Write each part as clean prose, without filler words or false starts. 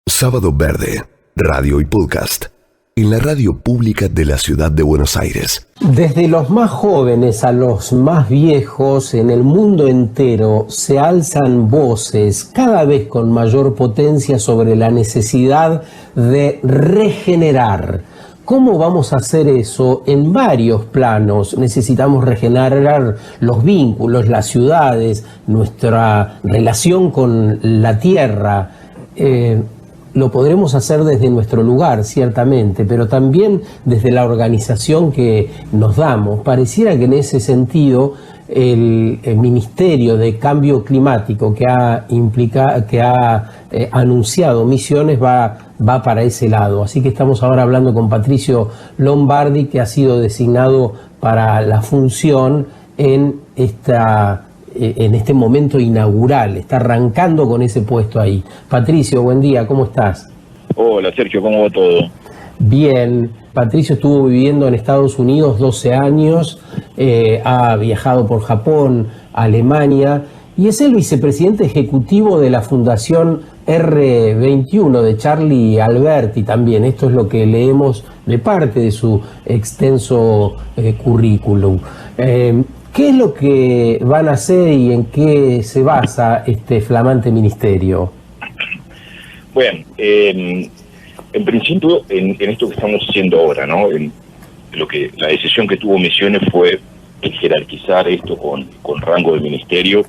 Sábado Verde, radio y podcast, en la radio pública de la ciudad de Buenos Aires. Desde los más jóvenes a los más viejos, en el mundo entero se alzan voces cada vez con mayor potencia sobre la necesidad de regenerar. ¿Cómo vamos a hacer eso? En varios planos. Necesitamos regenerar los vínculos, las ciudades, nuestra relación con la tierra. Lo podremos hacer desde nuestro lugar, ciertamente, pero también desde la organización que nos damos. Pareciera que en ese sentido el Ministerio de Cambio Climático que ha anunciado Misiones va para ese lado. Así que estamos ahora hablando con Patricio Lombardi, que ha sido designado para la función en este momento inaugural. Está arrancando con ese puesto ahí. Patricio, buen día, ¿cómo estás? Hola Sergio, ¿cómo va todo? Bien. Patricio estuvo viviendo en Estados Unidos 12 años, ha viajado por Japón, Alemania, y es el vicepresidente ejecutivo de la Fundación R21 de Charlie Alberti también. Esto es lo que leemos de parte de su extenso currículum. ¿Qué es lo que van a hacer y en qué se basa este flamante ministerio? Bueno, en principio, en esto que estamos haciendo ahora, ¿no? La decisión que tuvo Misiones fue el jerarquizar esto con rango de ministerio,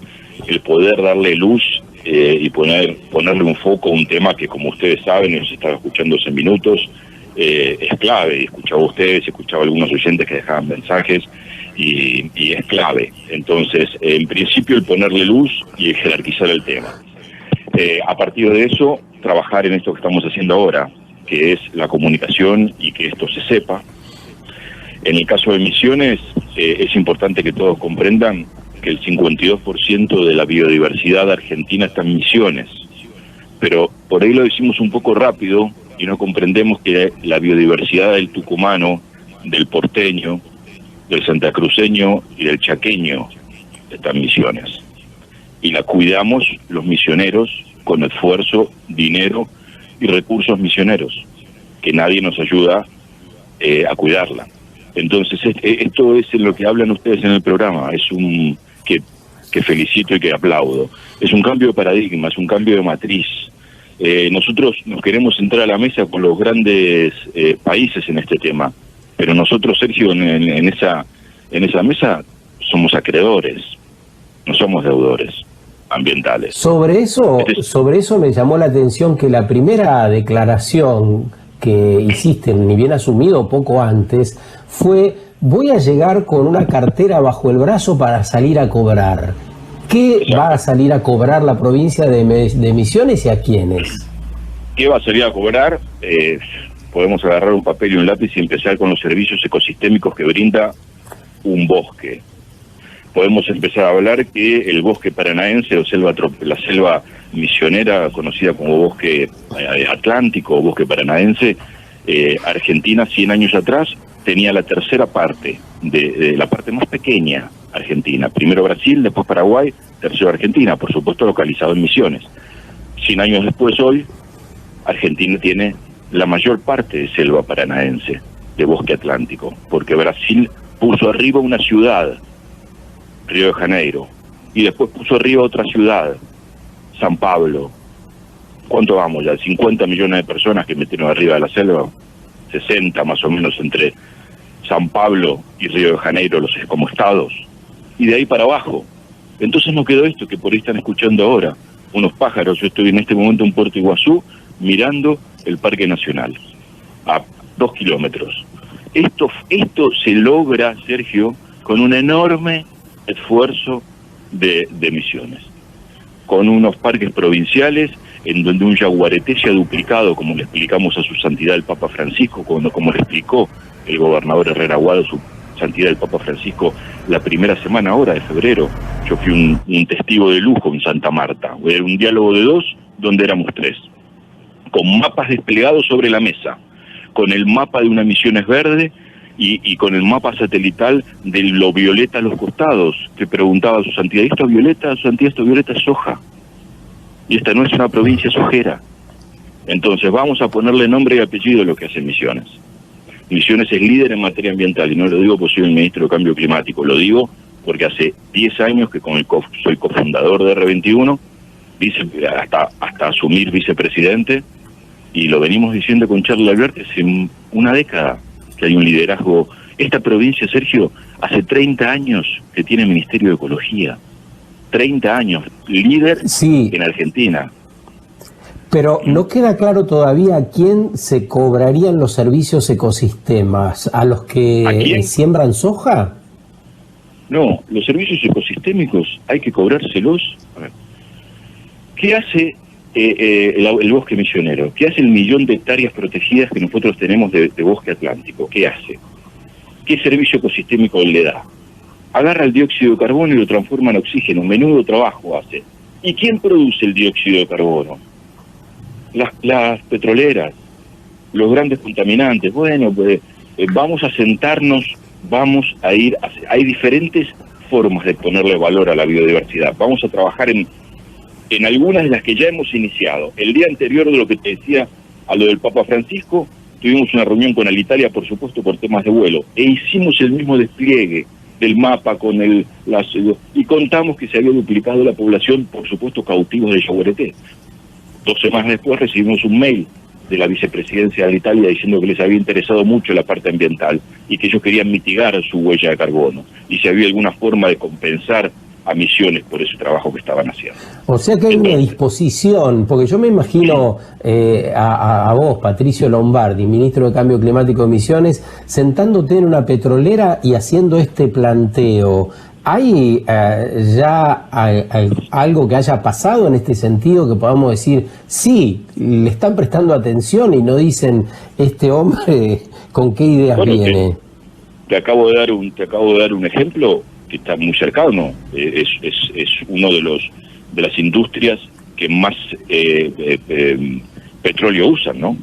el poder darle luz y ponerle un foco a un tema que, como ustedes saben, y nos estaba escuchando hace minutos, es clave. Escuchaba a ustedes, escuchaba a algunos oyentes que dejaban mensajes, y es clave. Entonces, en principio, el ponerle luz y el jerarquizar el tema. A partir de eso, trabajar en esto que estamos haciendo ahora, que es la comunicación y que esto se sepa. En el caso de Misiones, es importante que todos comprendan que el 52% de la biodiversidad argentina está en Misiones, pero por ahí lo decimos un poco rápido y no comprendemos que la biodiversidad del tucumano, del porteño, del santacruceño y del chaqueño está en Misiones. Y la cuidamos los misioneros con esfuerzo, dinero y recursos misioneros, que nadie nos ayuda a cuidarla. Entonces, esto es lo que hablan ustedes en el programa, es que felicito y que aplaudo. Es un cambio de paradigma, es un cambio de matriz. Nosotros nos queremos entrar a la mesa con los grandes países en este tema, pero nosotros, Sergio, en esa mesa somos acreedores, no somos deudores ambientales. Sobre eso me llamó la atención que la primera declaración que hiciste, ni bien asumido poco antes, fue: voy a llegar con una cartera bajo el brazo para salir a cobrar. ¿Qué va a salir a cobrar la provincia de Misiones y a quiénes? ¿Qué va a salir a cobrar? Podemos agarrar un papel y un lápiz y empezar con los servicios ecosistémicos que brinda un bosque. Podemos empezar a hablar que el bosque paranaense o la selva misionera, conocida como bosque atlántico o bosque paranaense, Argentina 100 años atrás tenía la tercera parte, de la parte más pequeña Argentina. Primero Brasil, después Paraguay, tercero Argentina, por supuesto localizado en Misiones. 100 años después, hoy, Argentina tiene la mayor parte de selva paranaense, de bosque atlántico, porque Brasil puso arriba una ciudad, Río de Janeiro, y después puso arriba otra ciudad, San Pablo. ¿Cuánto vamos ya? 50 millones de personas que metieron arriba de la selva, 60 más o menos entre San Pablo y Río de Janeiro como estados, y de ahí para abajo. Entonces no quedó esto que por ahí están escuchando ahora, unos pájaros. Yo estoy en este momento en Puerto Iguazú mirando el Parque Nacional, a 2 kilómetros. Esto se logra, Sergio, con un enorme esfuerzo de Misiones, con unos parques provinciales en donde un yaguareté se ha duplicado, como le explicamos a su santidad el Papa Francisco, como le explicó el gobernador Herrera Aguado, su santidad el Papa Francisco, la primera semana ahora de febrero. Yo fui un testigo de lujo en Santa Marta. Era un diálogo de 2 donde éramos 3, con mapas desplegados sobre la mesa, con el mapa de una Misiones verde y con el mapa satelital de lo violeta a los costados, que preguntaba a su santidad: ¿esto es violeta? Su santidad, esto violeta es soja. Y esta no es una provincia sojera. Entonces vamos a ponerle nombre y apellido a lo que hace Misiones. Misiones es líder en materia ambiental, y no lo digo porque soy el ministro de Cambio Climático, lo digo porque hace 10 años que soy cofundador de R21, hasta asumir vicepresidente, y lo venimos diciendo con Charlie Alberti hace una década, que hay un liderazgo. Esta provincia, Sergio, hace 30 años que tiene Ministerio de Ecología, 30 años, líder en Argentina. Pero no queda claro todavía a quién se cobrarían los servicios ecosistemas, ¿a los que siembran soja? No, los servicios ecosistémicos hay que cobrárselos. A ver, ¿qué hace el bosque misionero? ¿Qué hace el 1.000.000 de hectáreas protegidas que nosotros tenemos de bosque atlántico? ¿Qué hace? ¿Qué servicio ecosistémico él le da? Agarra el dióxido de carbono y lo transforma en oxígeno. Menudo trabajo hace. ¿Y quién produce el dióxido de carbono? Las petroleras, los grandes contaminantes. Bueno, pues vamos a sentarnos, vamos a ir, hay diferentes formas de ponerle valor a la biodiversidad. Vamos a trabajar en algunas de las que ya hemos iniciado. El día anterior de lo que te decía, a lo del Papa Francisco, tuvimos una reunión con Alitalia, por supuesto, por temas de vuelo, e hicimos el mismo despliegue del mapa con y contamos que se había duplicado la población, por supuesto, cautivos de yaguareté. 2 semanas después recibimos un mail de la vicepresidencia de Alitalia diciendo que les había interesado mucho la parte ambiental y que ellos querían mitigar su huella de carbono, y si había alguna forma de compensar a Misiones por ese trabajo que estaban haciendo. O sea que hay una disposición, porque yo me imagino a vos, Patricio Lombardi, ministro de Cambio Climático de Misiones, sentándote en una petrolera y haciendo este planteo. ¿Hay ya algo que haya pasado en este sentido que podamos decir, sí, le están prestando atención y no dicen, este hombre, ¿con qué ideas viene? Te acabo de dar un ejemplo que está muy cercano. Es uno de las industrias que más petróleo usan, ¿no?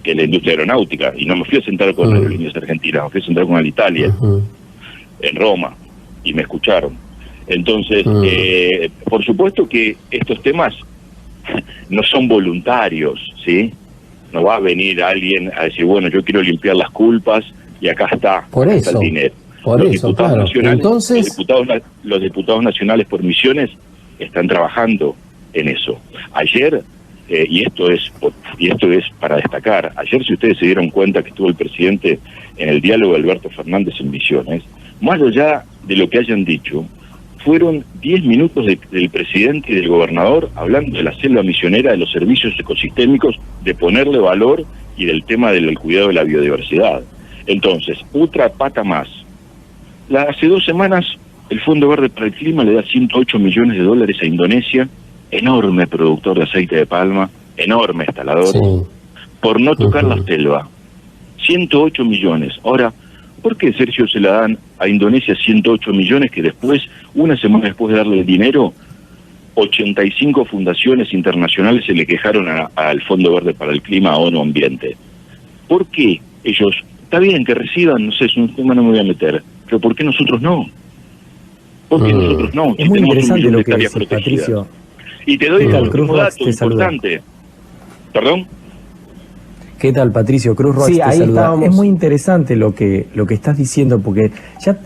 Que es la industria aeronáutica. Y no me fui a sentar con aerolíneas argentinas, me fui a sentar con Alitalia en Roma, y me escucharon. Entonces, por supuesto que estos temas no son voluntarios, ¿sí? No va a venir alguien a decir, bueno, yo quiero limpiar las culpas y acá está, está el dinero. Los diputados nacionales por Misiones están trabajando en eso. Ayer, y esto es para destacar, ayer, si ustedes se dieron cuenta que estuvo el presidente en el diálogo de Alberto Fernández en Misiones, más allá de lo que hayan dicho, fueron 10 minutos del presidente y del gobernador hablando de la selva misionera, de los servicios ecosistémicos, de ponerle valor y del tema del cuidado de la biodiversidad. Entonces, otra pata más. Hace 2 semanas, el Fondo Verde para el Clima le da $108 millones a Indonesia, enorme productor de aceite de palma, enorme instalador, por no tocar la selva. 108 millones. Ahora, ¿por qué, Sergio, se la dan a Indonesia 108 millones que después, una semana después de darle el dinero, 85 fundaciones internacionales se le quejaron al Fondo Verde para el Clima, a ONU Ambiente? ¿Por qué ellos, está bien que reciban, no sé, es un tema, no me voy a meter, pero ¿por qué nosotros no? ¿Por qué nosotros no? Es muy interesante lo que dice Patricio. Y te doy un dato importante. ¿Perdón? ¿Qué tal, Patricio? Cruz Roach te saluda. Es muy interesante lo que estás diciendo, porque ya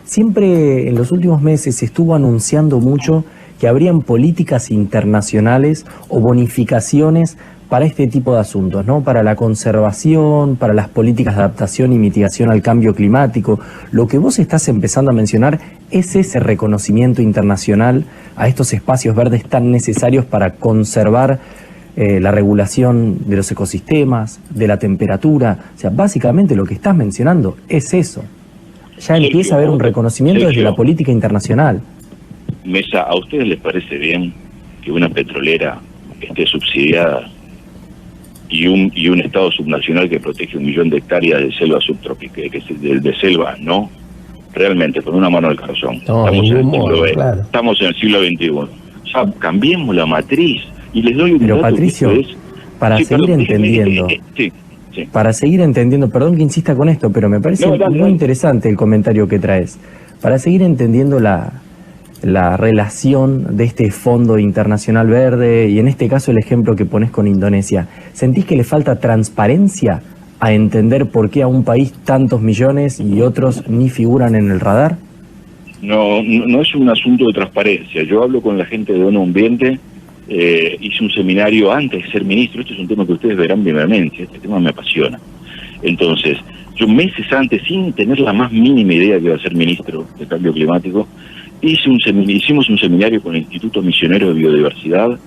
siempre en los últimos meses se estuvo anunciando mucho que habrían políticas internacionales o bonificaciones para este tipo de asuntos, ¿no? Para la conservación, para las políticas de adaptación y mitigación al cambio climático. Lo que vos estás empezando a mencionar es ese reconocimiento internacional a estos espacios verdes tan necesarios para conservar la regulación de los ecosistemas, de la temperatura. O sea, básicamente lo que estás mencionando es eso. Ya empieza a haber un reconocimiento desde la política internacional. Mesa, ¿a ustedes les parece bien que una petrolera esté subsidiada y un estado subnacional que protege 1 millón de hectáreas de selva subtrópica, de selva, no? Realmente, con una mano al corazón. No, estamos en el siglo XXI. Ya cambiemos la matriz. Y les doy un Pero Patricio, para seguir entendiendo, para seguir entendiendo, perdón que insista con esto, pero me parece muy interesante el comentario que traes. Para seguir entendiendo la la relación de este Fondo Internacional Verde y en este caso el ejemplo que pones con Indonesia. ¿Sentís que le falta transparencia a entender por qué a un país tantos millones y otros ni figuran en el radar? No es un asunto de transparencia. Yo hablo con la gente de ONU Ambiente, hice un seminario antes de ser ministro. Este es un tema que ustedes verán mi vehemencia, este tema me apasiona. Entonces, yo meses antes, sin tener la más mínima idea que iba a ser ministro de Cambio Climático, hicimos un seminario con el Instituto Misionero de Biodiversidad,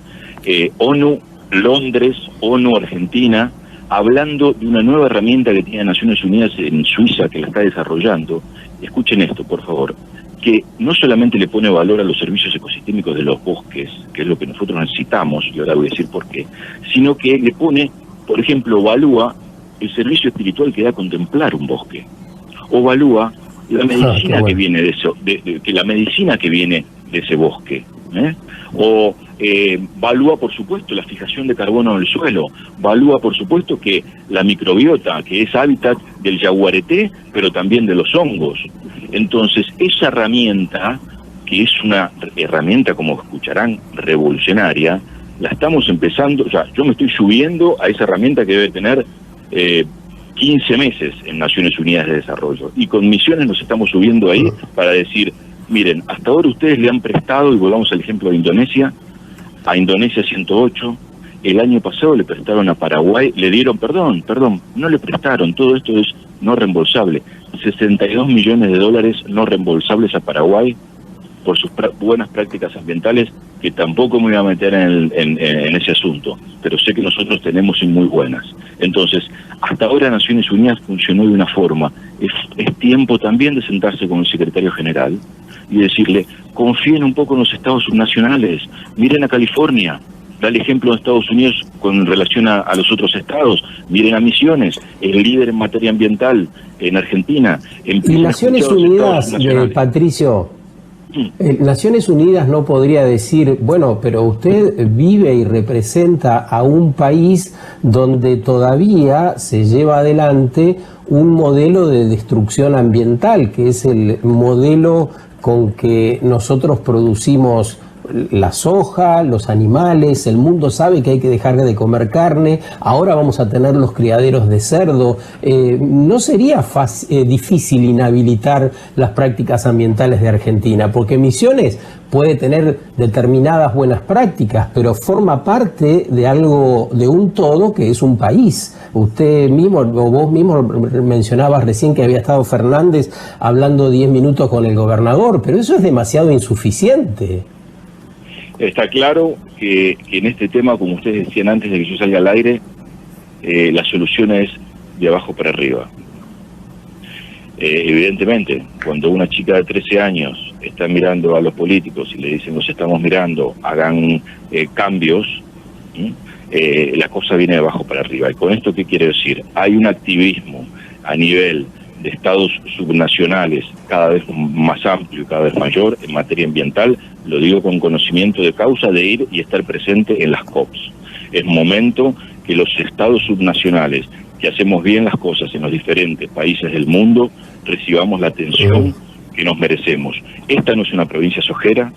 ONU Londres, ONU Argentina, hablando de una nueva herramienta que tiene Naciones Unidas en Suiza, que la está desarrollando. Escuchen esto, por favor, que no solamente le pone valor a los servicios ecosistémicos de los bosques, que es lo que nosotros necesitamos, y ahora voy a decir por qué, sino que le pone, por ejemplo, evalúa el servicio espiritual que da a contemplar un bosque, o evalúa la medicina que viene de eso, la medicina que viene de ese bosque, o evalúa, por supuesto, la fijación de carbono en el suelo, evalúa, por supuesto, que la microbiota, que es hábitat del yaguareté, pero también de los hongos. Entonces, esa herramienta, que es una herramienta, como escucharán, revolucionaria, la estamos empezando, o sea, yo me estoy subiendo a esa herramienta que debe tener 15 meses en Naciones Unidas de Desarrollo, y con Misiones nos estamos subiendo ahí para decir, miren, hasta ahora ustedes le han prestado, y volvamos al ejemplo de Indonesia, a Indonesia 108, el año pasado le prestaron a Paraguay, le dieron, perdón, no le prestaron, todo esto es no reembolsable, 62 millones de dólares no reembolsables a Paraguay por sus buenas prácticas ambientales, que tampoco me voy a meter en ese asunto, pero sé que nosotros tenemos y muy buenas. Entonces, hasta ahora Naciones Unidas funcionó de una forma. Es tiempo también de sentarse con el secretario general y decirle, confíen un poco en los estados subnacionales, miren a California, da el ejemplo de Estados Unidos con relación a los otros estados, miren a Misiones, el líder en materia ambiental en Argentina. Y Naciones Unidas, Patricio, Naciones Unidas no podría decir, bueno, pero usted vive y representa a un país donde todavía se lleva adelante un modelo de destrucción ambiental, que es el modelo con que nosotros producimos la soja, los animales, el mundo sabe que hay que dejar de comer carne, ahora vamos a tener los criaderos de cerdo. ¿No sería difícil inhabilitar las prácticas ambientales de Argentina? Porque Misiones puede tener determinadas buenas prácticas, pero forma parte de algo, de un todo que es un país. Usted mismo, o vos mismo mencionabas recién que había estado Fernández hablando 10 minutos con el gobernador, pero eso es demasiado insuficiente. Está claro que en este tema, como ustedes decían antes de que yo salga al aire, la solución es de abajo para arriba. Evidentemente, cuando una chica de 13 años está mirando a los políticos y le dicen, los estamos mirando, hagan cambios, la cosa viene de abajo para arriba. ¿Y con esto qué quiere decir? Hay un activismo a nivel de estados subnacionales cada vez más amplio y cada vez mayor en materia ambiental, lo digo con conocimiento de causa, de ir y estar presente en las COPs. Es momento que los estados subnacionales, que hacemos bien las cosas en los diferentes países del mundo, recibamos la atención que nos merecemos. Esta no es una provincia sojera,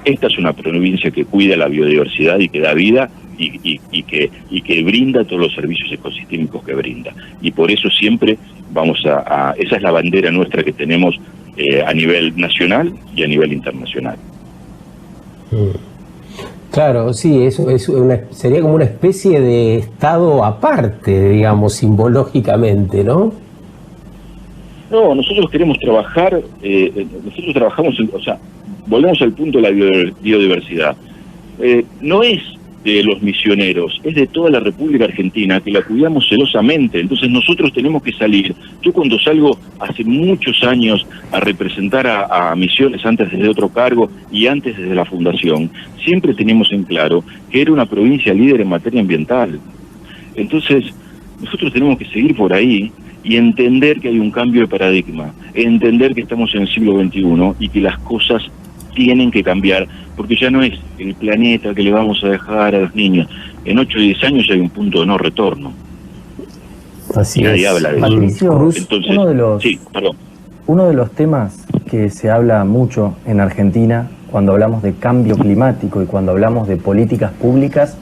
esta es una provincia que cuida la biodiversidad y que da vida y que brinda todos los servicios ecosistémicos que brinda. Y por eso siempre vamos esa es la bandera nuestra que tenemos a nivel nacional y a nivel internacional. Claro, sí, eso es sería como una especie de estado aparte, digamos, simbológicamente, ¿no? No, nosotros queremos trabajar, nosotros trabajamos, volvemos al punto de la biodiversidad. No es de los misioneros, es de toda la República Argentina, que la cuidamos celosamente. Entonces nosotros tenemos que salir. Yo cuando salgo hace muchos años a representar a Misiones, antes desde otro cargo y antes desde la Fundación, siempre teníamos en claro que era una provincia líder en materia ambiental. Entonces nosotros tenemos que seguir por ahí y entender que hay un cambio de paradigma, entender que estamos en el siglo XXI y que las cosas tienen que cambiar, porque ya no es el planeta que le vamos a dejar a los niños. En 8 o 10 años hay un punto de no retorno. Así nadie es. habla de Patricio, eso. Entonces, uno de los temas que se habla mucho en Argentina cuando hablamos de cambio climático y cuando hablamos de políticas públicas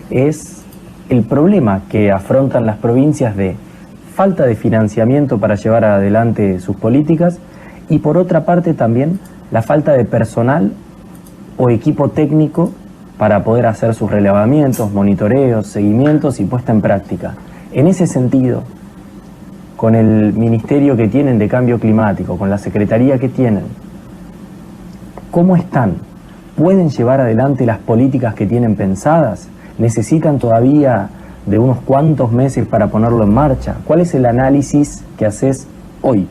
es el problema que afrontan las provincias de falta de financiamiento para llevar adelante sus políticas y por otra parte también la falta de personal o equipo técnico para poder hacer sus relevamientos, monitoreos, seguimientos y puesta en práctica. En ese sentido, con el ministerio que tienen de cambio climático, con la secretaría que tienen, ¿cómo están? ¿Pueden llevar adelante las políticas que tienen pensadas? ¿Necesitan todavía de unos cuantos meses para ponerlo en marcha? ¿Cuál es el análisis que haces hoy?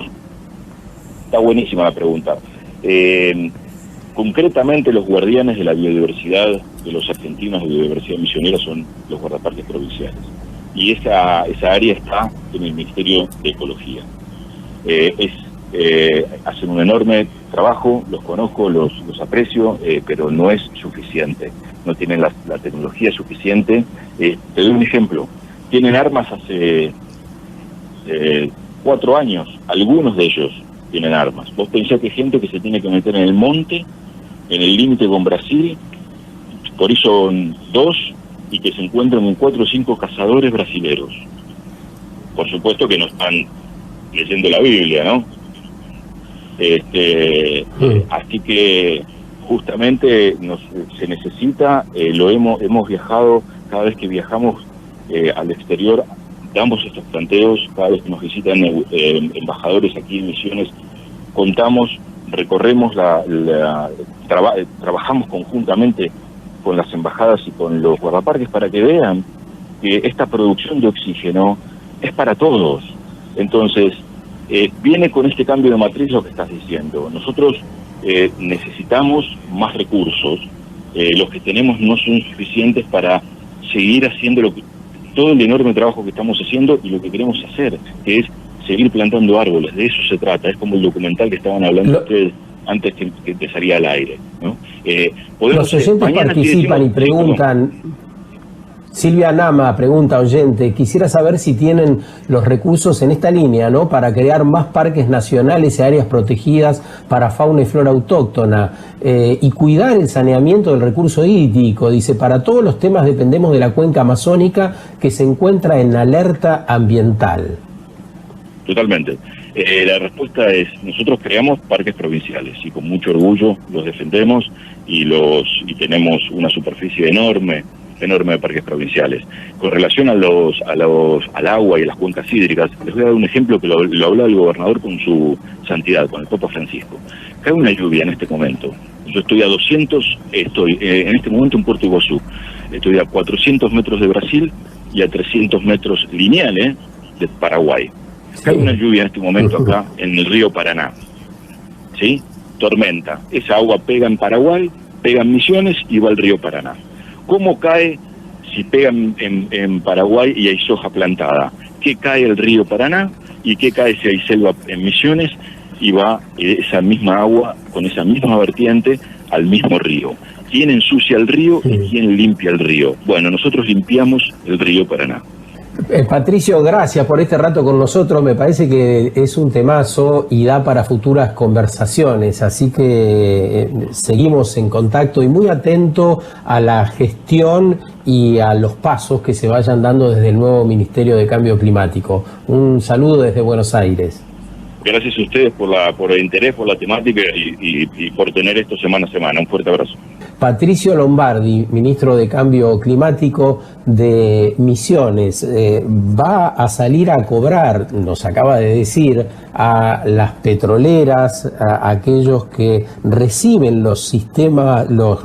Está buenísima la pregunta. Concretamente, los guardianes de la biodiversidad de los argentinos de biodiversidad misionera son los guardaparques provinciales. Y esa área está en el Ministerio de Ecología. Hacen un enorme trabajo, los conozco, los aprecio, pero no es suficiente. No tienen la tecnología suficiente. Te doy un ejemplo. Tienen armas hace 4 años, algunos de ellos tienen armas. Vos pensás que hay gente que se tiene que meter en el monte, en el límite con Brasil, por ahí son 2, y que se encuentran con 4 o 5 cazadores brasileros. Por supuesto que no están leyendo la Biblia, ¿no? Así que justamente se necesita, hemos viajado, cada vez que viajamos al exterior, damos estos planteos, cada vez que nos visitan embajadores aquí en Misiones, contamos, recorremos trabajamos conjuntamente con las embajadas y con los guardaparques para que vean que esta producción de oxígeno es para todos. Entonces, viene con este cambio de matriz lo que estás diciendo. Nosotros necesitamos más recursos. Los que tenemos no son suficientes para seguir haciendo todo el enorme trabajo que estamos haciendo y lo que queremos hacer, que es seguir plantando árboles. De eso se trata. Es como el documental que estaban hablando ustedes antes que empezaría al aire, ¿no? Los oyentes participan y preguntan. Silvia Nama pregunta, oyente, quisiera saber si tienen los recursos en esta línea, ¿no?, para crear más parques nacionales y áreas protegidas para fauna y flora autóctona y cuidar el saneamiento del recurso hídrico. Dice, para todos los temas dependemos de la cuenca amazónica que se encuentra en alerta ambiental. Totalmente. La respuesta es, nosotros creamos parques provinciales y con mucho orgullo los defendemos y tenemos una superficie enorme de parques provinciales. Con relación al agua y a las cuencas hídricas, les voy a dar un ejemplo que lo hablaba el gobernador con su santidad, con el Papa Francisco. Cae una lluvia en este momento. Yo estoy en este momento en Puerto Iguazú. Estoy a 400 metros de Brasil y a 300 metros lineales de Paraguay. Cae una lluvia en este momento acá en el río Paraná. ¿Sí? Tormenta. Esa agua pega en Paraguay, pega en Misiones y va al río Paraná. ¿Cómo cae si pega en Paraguay y hay soja plantada? ¿Qué cae el río Paraná? ¿Y qué cae si hay selva en Misiones? Y va esa misma agua, con esa misma vertiente, al mismo río. ¿Quién ensucia el río y quién limpia el río? Bueno, nosotros limpiamos el río Paraná. Patricio, gracias por este rato con nosotros. Me parece que es un temazo y da para futuras conversaciones, así que seguimos en contacto y muy atento a la gestión y a los pasos que se vayan dando desde el nuevo Ministerio de Cambio Climático. Un saludo desde Buenos Aires. Gracias a ustedes por el interés, por la temática y por tener esto semana a semana. Un fuerte abrazo. Patricio Lombardi, ministro de Cambio Climático de Misiones, va a salir a cobrar, nos acaba de decir, a las petroleras, a aquellos que reciben los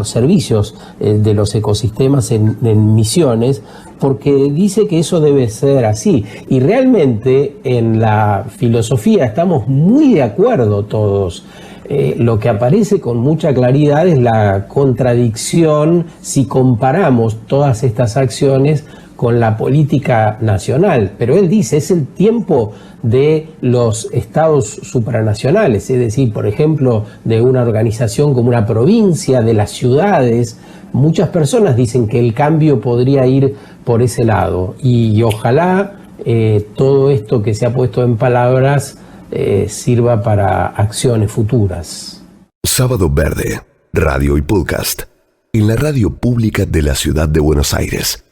servicios de los ecosistemas en Misiones, porque dice que eso debe ser así. Y realmente en la filosofía estamos muy de acuerdo todos. Lo que aparece con mucha claridad es la contradicción si comparamos todas estas acciones con la política nacional. Pero él dice, es el tiempo de los estados supranacionales, es decir, por ejemplo, de una organización como una provincia, de las ciudades. Muchas personas dicen que el cambio podría ir por ese lado y ojalá todo esto que se ha puesto en palabras sirva para acciones futuras. Sábado Verde radio y podcast, en la radio pública de la Ciudad de Buenos Aires.